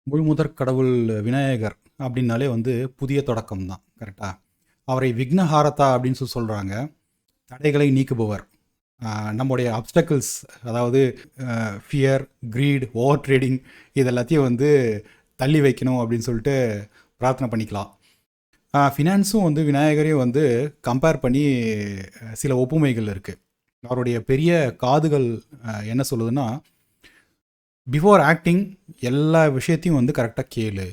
முழுமுதற் கடவுள் விநாயகர் அப்படின்னாலே வந்து புதிய தொடக்கம் தான். கரெக்டா? அவரை விக்னஹாரதா அப்படின்னு சொல்கிறாங்க. தடைகளை நீக்குபவர். நம்முடைய அப்டக்கிள்ஸ், அதாவது ஃபியர், க்ரீட், ஓவர் ட்ரேடிங், இது எல்லாத்தையும் வந்து தள்ளி வைக்கணும் அப்படின்னு சொல்லிட்டு பிரார்த்தனை பண்ணிக்கலாம். ஃபினான்ஸும் வந்து விநாயகரையும் வந்து கம்பேர் பண்ணி சில ஒப்புமைகள் இருக்குது. அவருடைய பெரிய காதுகள் என்ன சொல்லுதுன்னா, பிஃபோர் ஆக்டிங் எல்லா விஷயத்தையும் வந்து கரெக்டாக கேளு.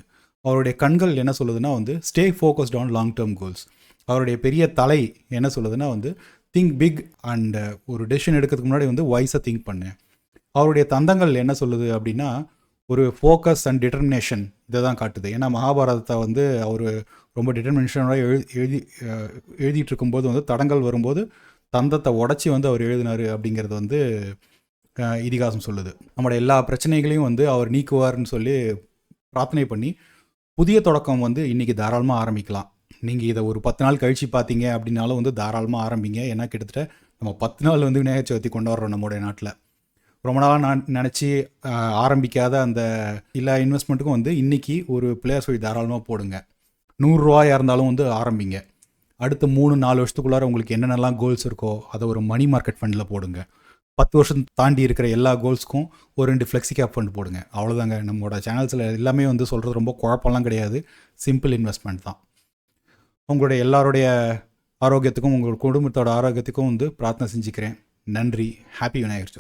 அவருடைய கண்கள் என்ன சொல்லுதுன்னா வந்து stay focused on long term goals. அவருடைய பெரிய தலை என்ன சொல்லுதுன்னா வந்து திங்க் பிக் அண்ட் ஒரு டெசிஷன் எடுக்கிறதுக்கு முன்னாடி வந்து வைஸாக திங்க் பண்ணு. அவருடைய தந்தங்கள் என்ன சொல்லுது அப்படின்னா ஒரு ஃபோக்கஸ் அண்ட் டிட்டர்மினேஷன் இதை தான் காட்டுது. ஏன்னா மகாபாரதத்தை வந்து அவர் ரொம்ப டிட்டர்மினேஷனோட எழுதிட்டு இருக்கும்போது வந்து தடங்கள் வரும்போது தந்தத்தை உடச்சி வந்து அவர் எழுதினார் அப்படிங்கிறது வந்து இதிகாசம் சொல்லுது. நம்மளோட எல்லா பிரச்சனைகளையும் வந்து அவர் நீக்குவார்னு சொல்லி பிரார்த்தனை பண்ணி புதிய தொடக்கம் வந்து இன்றைக்கி தாராளமாக ஆரம்பிக்கலாம். நீங்கள் இதை ஒரு 10 நாள் கழித்து பார்த்தீங்க அப்படின்னாலும் வந்து தாராளமாக ஆரம்பிங்க. ஏன்னா கிட்டத்தட்ட நம்ம 10 நாள் வந்து விநாயகர் சதுர்த்தி கொண்டாடுறோம் நம்மளுடைய நாட்டில். ரொம்ப நாளாக நான் நினச்சி ஆரம்பிக்காத அந்த எல்லா இன்வெஸ்ட்மெண்ட்டுக்கும் வந்து இன்றைக்கி ஒரு பிளேயர் சொல்லி தாராளமாக போடுங்க. 100 ரூபாயாக இருந்தாலும் வந்து ஆரம்பிங்க. அடுத்த 3-4 வருஷத்துக்குள்ளார உங்களுக்கு என்னென்னலாம் கோல்ஸ் இருக்கோ அதை ஒரு மணி மார்க்கெட் ஃபண்டில் போடுங்க. 10 வருஷம் தாண்டி இருக்கிற எல்லா கோல்ஸ்க்கும் ஒரு 2 ஃப்ளெக்ஸி கேப் ஃபண்ட் போடுங்க. அவ்வளோதாங்க. நம்மளோட சேனல்ஸில் எல்லாமே வந்து சொல்கிறது ரொம்ப குழப்பம்லாம் கிடையாது. சிம்பிள் இன்வெஸ்ட்மெண்ட் தான். உங்களுடைய எல்லாருடைய ஆரோக்கியத்துக்கும் உங்கள் குடும்பத்தோட ஆரோக்கியத்துக்கும் வந்து பிரார்த்தனை செஞ்சுக்கிறேன். நன்றி. ஹாப்பி விநாயகர் சதுர்த்தி.